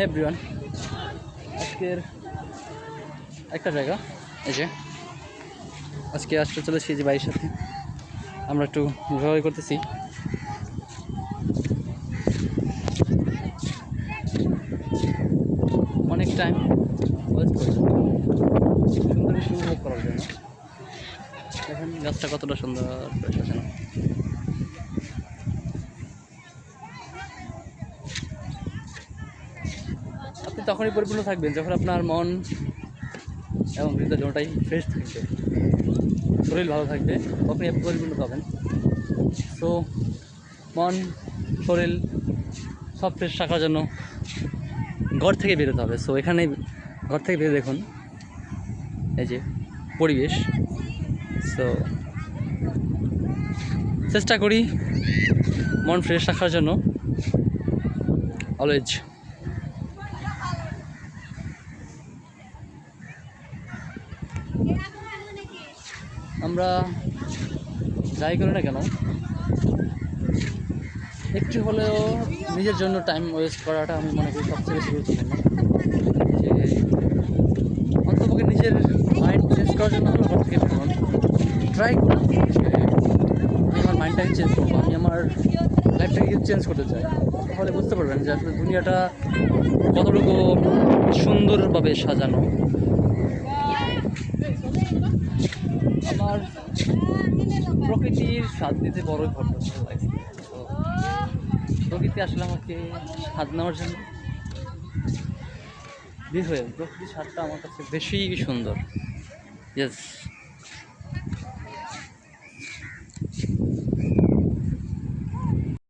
Everyone, আজকের একটা জায়গা এই যে আজকে আসতে চলেছি যে ভাইয়ের সাথে আমরা একটু ঘোরাঘুরি করতেছি। অনেক টাইম ওয়েস্ট করি সুন্দর কিছু উপভোগ করার জন্য। দেখেন গাছটা কতটা সুন্দর করে সাজানো। আপনি তখনই পরিপূর্ণ থাকবেন যখন আপনার মন এবং হৃদয় দুটোটাই ফ্রেশ থাকবে, শরীর ভালো থাকবে, তখনই আপনি পরিপূর্ণ পাবেন। সো মন শরীর সব ফ্রেশ রাখার জন্য ঘর থেকে বেরোতে হবে। সো এখানে ঘর থেকে বেরো দেখুন এই যে পরিবেশ। সো চেষ্টা করি মন ফ্রেশ রাখার জন্য অলওয়েজ। আমরা যাই করি না কেন একটু হলেও নিজের জন্য টাইম ওয়েস্ট করাটা আমি মনে করি সবচেয়ে বেশি গুরুত্বপূর্ণ। যে অন্তপক্ষে নিজের মাইন্ড চেঞ্জ করার জন্য হলো ঘর থেকে বেরোন, ট্রাই করুন যে আমি আমার মাইন্ডটাকে চেঞ্জ করবো, আমি আমার লাইফটাকে চেঞ্জ করতে চাই। তাহলে বুঝতে পারবেন যে আসলে দুনিয়াটা কতটুকু সুন্দরভাবে সাজানো। আমার প্রকৃতির স্বাদ নিতে বড়ই ভালো লাগে। তো প্রকৃতি আসলে আমাকে স্বাদ নেওয়ার জন্য বের হয়ে প্রকৃতির স্বাদটা আমার কাছে বেশি সুন্দর। ইয়েস।